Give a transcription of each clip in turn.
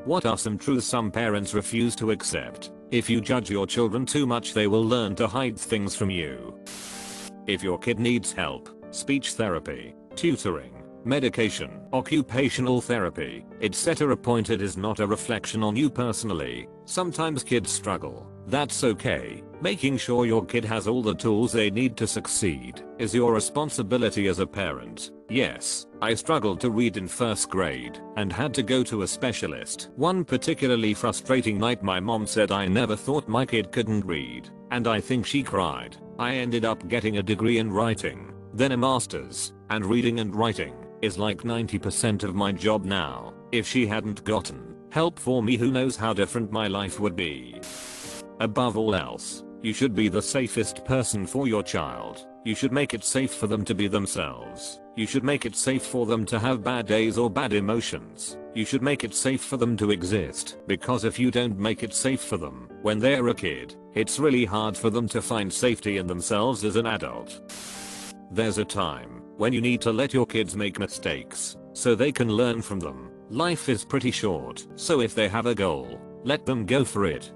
What are some truths some parents refuse to accept? If you judge your children too much, they will learn to hide things from you. If your kid needs help, speech therapy, tutoring, medication, occupational therapy, etc. It is not a reflection on you personally. Sometimes kids struggle. That's okay. Making sure your kid has all the tools they need to succeed is your responsibility as a parent. Yes, I struggled to read in first grade and had to go to a specialist. One particularly frustrating night, my mom said I never thought my kid couldn't read, and I think she cried. I ended up getting a degree in writing, then a master's, and reading and writing is like 90% of my job now. If she hadn't gotten help for me, who knows how different my life would be. Above all else, you should be the safest person for your child. You should make it safe for them to be themselves. You should make it safe for them to have bad days or bad emotions. You should make it safe for them to exist, because if you don't make it safe for them when they're a kid, it's really hard for them to find safety in themselves as an adult. There's a time when you need to let your kids make mistakes so they can learn from them. Life is pretty short, so if they have a goal, let them go for it.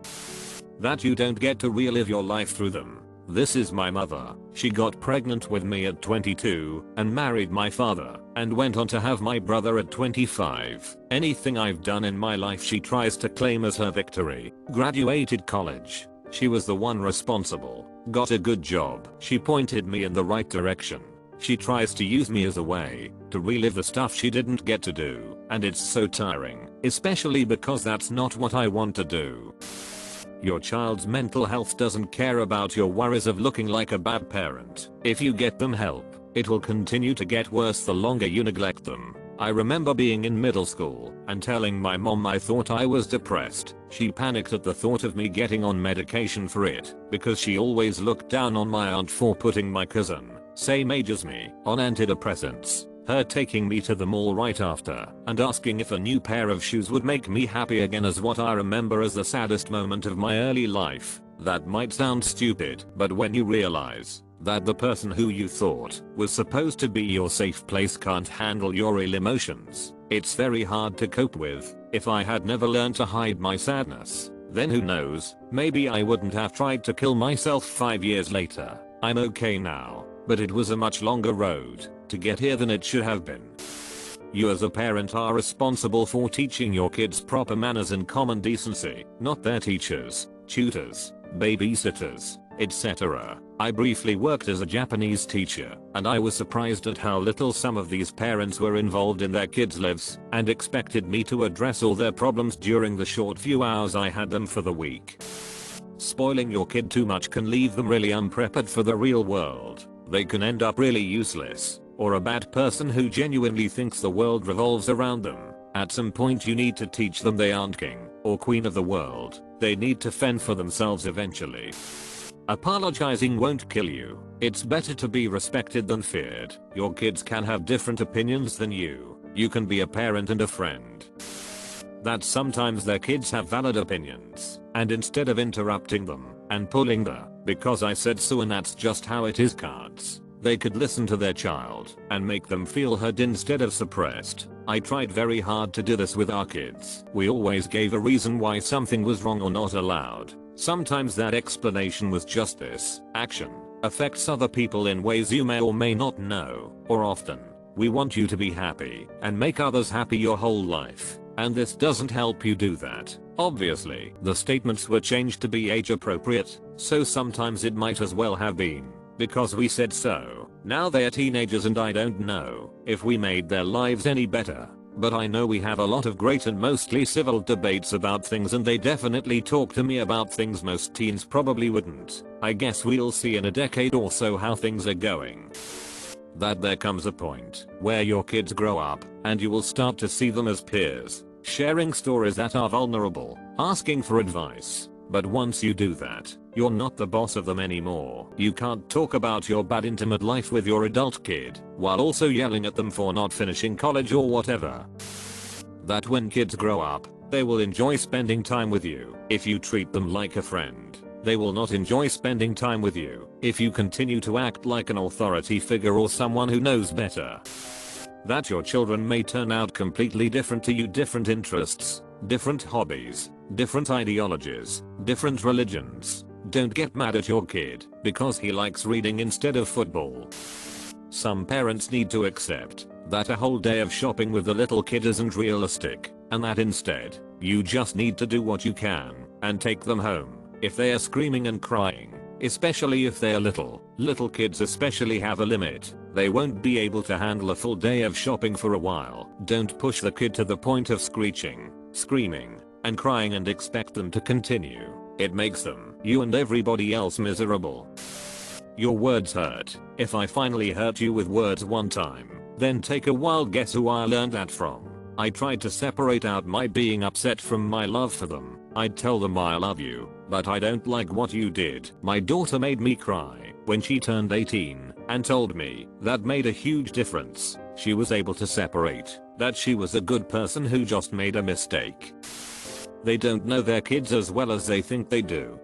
That you don't get to relive your life through them. This is my mother. She got pregnant with me at 22 and married my father and went on to have my brother at 25. Anything I've done in my life she tries to claim as her victory. Graduated college. She was the one responsible. Got a good job. She pointed me in the right direction. She tries to use me as a way to relive the stuff she didn't get to do, and it's so tiring, especially because that's not what I want to do. Your child's mental health doesn't care about your worries of looking like a bad parent. If you get them help, it will continue to get worse the longer you neglect them. I remember being in middle school and telling my mom I thought I was depressed. She panicked at the thought of me getting on medication for it because she always looked down on my aunt for putting my cousin, same age as me, on antidepressants. Her taking me to the mall right after and asking if a new pair of shoes would make me happy again is what I remember as the saddest moment of my early life. That might sound stupid, but when you realize that the person who you thought was supposed to be your safe place can't handle your real emotions, it's very hard to cope with. If I had never learned to hide my sadness, then who knows, maybe I wouldn't have tried to kill myself 5 years later. I'm okay now, but it was a much longer road to get here than it should have been. You as a parent are responsible for teaching your kids proper manners and common decency, not their teachers, tutors, babysitters, etc. I briefly worked as a Japanese teacher, and I was surprised at how little some of these parents were involved in their kids' lives and expected me to address all their problems during the short few hours I had them for the week. Spoiling your kid too much can leave them really unprepared for the real world. They can end up really useless, or a bad person who genuinely thinks the world revolves around them. At some point you need to teach them they aren't king or queen of the world. They need to fend for themselves eventually. Apologizing won't kill you. It's better to be respected than feared. Your kids can have different opinions than you. You can be a parent and a friend. That sometimes their kids have valid opinions, and instead of interrupting them and pulling the "because I said so and that's just how it is" cards, they could listen to their child and make them feel heard instead of suppressed. I tried very hard to do this with our kids. We always gave a reason why something was wrong or not allowed. Sometimes that explanation was just this: action affects other people in ways you may or may not know, or often, we want you to be happy and make others happy your whole life, and this doesn't help you do that. Obviously, the statements were changed to be age appropriate, so sometimes it might as well have been because we said so. Now they're teenagers and I don't know if we made their lives any better, but I know we have a lot of great and mostly civil debates about things, and they definitely talk to me about things most teens probably wouldn't. I guess we'll see in a decade or so how things are going. That there comes a point where your kids grow up and you will start to see them as peers, sharing stories that are vulnerable, asking for advice. But once you do that, you're not the boss of them anymore. You can't talk about your bad intimate life with your adult kid while also yelling at them for not finishing college or whatever. That when kids grow up, they will enjoy spending time with you if you treat them like a friend. They will not enjoy spending time with you if you continue to act like an authority figure or someone who knows better. That your children may turn out completely different to you, different interests, different hobbies, different ideologies, different religions. Don't get mad at your kid because he likes reading instead of football. Some parents need to accept that a whole day of shopping with the little kid isn't realistic, and that instead, you just need to do what you can and take them home. If they are screaming and crying, especially if they are little kids especially have a limit. They won't be able to handle a full day of shopping for a while. Don't push the kid to the point of screeching, screaming, and crying and expect them to continue. It makes them, you and everybody else miserable. Your words hurt. If I finally hurt you with words one time, then take a wild guess who I learned that from. I tried to separate out my being upset from my love for them. I'd tell them I love you, but I don't like what you did. My daughter made me cry when she turned 18 and told me that made a huge difference. She was able to separate that she was a good person who just made a mistake. They don't know their kids as well as they think they do.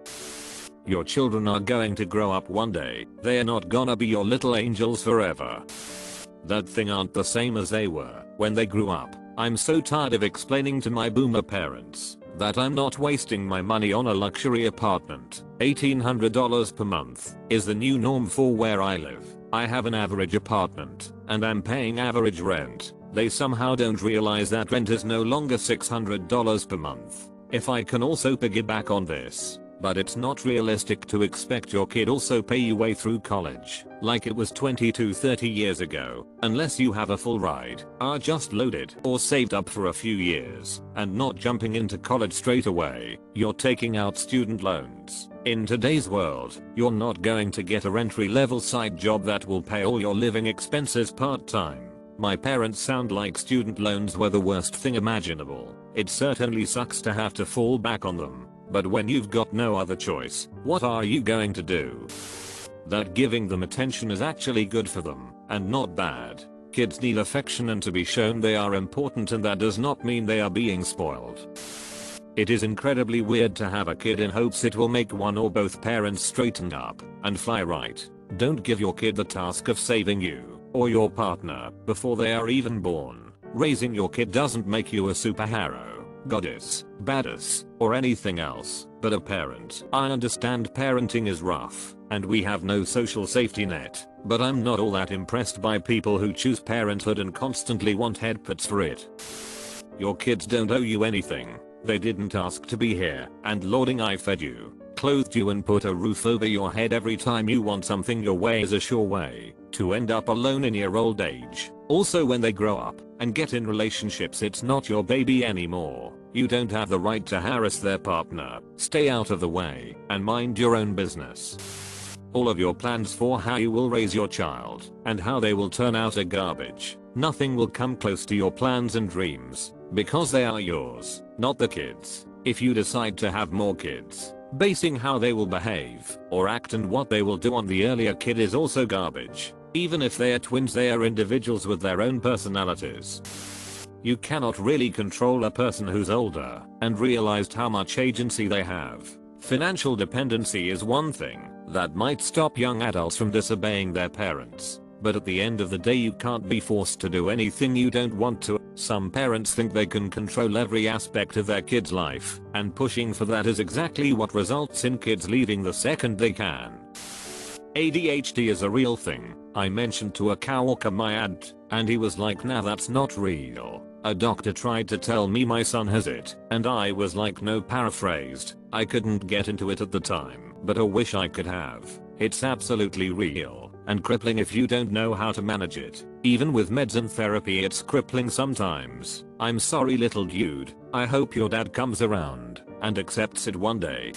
Your children are going to grow up one day. They are not gonna be your little angels forever. That thing aren't the same as they were when they grew up. I'm so tired of explaining to my boomer parents that I'm not wasting my money on a luxury apartment. $1,800 per month is the new norm for where I live. I have an average apartment and I'm paying average rent. They somehow don't realize that rent is no longer $600 per month. If I can also piggyback on this, but it's not realistic to expect your kid also pay you way through college like it was 20 to 30 years ago, unless you have a full ride, are just loaded or saved up for a few years and not jumping into college straight away. You're taking out student loans. In today's world, you're not going to get a entry-level side job that will pay all your living expenses part-time. My parents sound like student loans were the worst thing imaginable. It certainly sucks to have to fall back on them. But when you've got no other choice, what are you going to do? That giving them attention is actually good for them, and not bad. Kids need affection and to be shown they are important, and that does not mean they are being spoiled. It is incredibly weird to have a kid in hopes it will make one or both parents straighten up and fly right. Don't give your kid the task of saving you or your partner before they are even born. Raising your kid doesn't make you a superhero, goddess, badass, or anything else, but a parent. I understand parenting is rough, and we have no social safety net, but I'm not all that impressed by people who choose parenthood and constantly want headpats for it. Your kids don't owe you anything. They didn't ask to be here, and lording I fed you, clothed you and put a roof over your head every time you want something your way is a sure way to end up alone in your old age. Also, when they grow up and get in relationships, it's not your baby anymore. You don't have the right to harass their partner. Stay out of the way and mind your own business. All of your plans for how you will raise your child and how they will turn out are garbage. Nothing will come close to your plans and dreams because they are yours, not the kids. If you decide to have more kids, basing how they will behave or act and what they will do on the earlier kid is also garbage. Even if they are twins, they are individuals with their own personalities. You cannot really control a person who's older and realized how much agency they have. Financial dependency is one thing that might stop young adults from disobeying their parents, but at the end of the day you can't be forced to do anything you don't want to. Some parents think they can control every aspect of their kid's life, and pushing for that is exactly what results in kids leaving the second they can. ADHD is a real thing. I mentioned to a coworker my aunt, and he was like, nah, that's not real. A doctor tried to tell me my son has it, and I was like, no, paraphrased. I couldn't get into it at the time, but I wish I could have. It's absolutely real and crippling if you don't know how to manage it. Even with meds and therapy, it's crippling sometimes. I'm sorry, little dude. I hope your dad comes around and accepts it one day.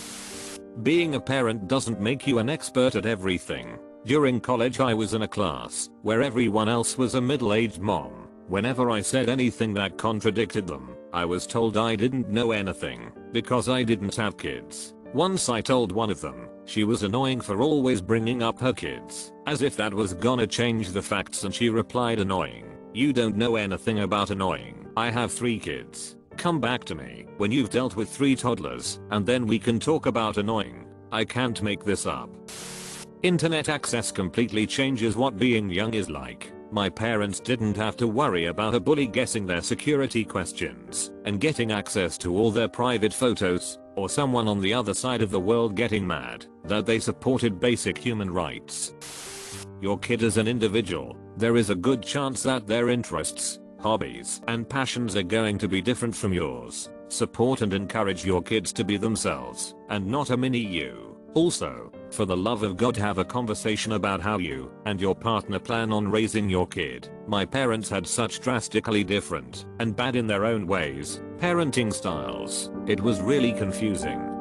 Being a parent doesn't make you an expert at everything. During college, I was in a class where everyone else was a middle-aged mom. Whenever I said anything that contradicted them, I was told I didn't know anything because I didn't have kids. Once I told one of them she was annoying for always bringing up her kids, as if that was gonna change the facts, and she replied, annoying? You don't know anything about annoying. I have 3 kids. Come back to me when you've dealt with 3 toddlers, and then we can talk about annoying. I can't make this up. Internet access completely changes what being young is like. My parents didn't have to worry about a bully guessing their security questions and getting access to all their private photos, or someone on the other side of the world getting mad that they supported basic human rights. Your kid is an individual. There is a good chance that their interests, hobbies, and passions are going to be different from yours. Support and encourage your kids to be themselves and not a mini you. Also, for the love of God, have a conversation about how you and your partner plan on raising your kid. My parents had such drastically different and bad in their own ways parenting styles. It was really confusing.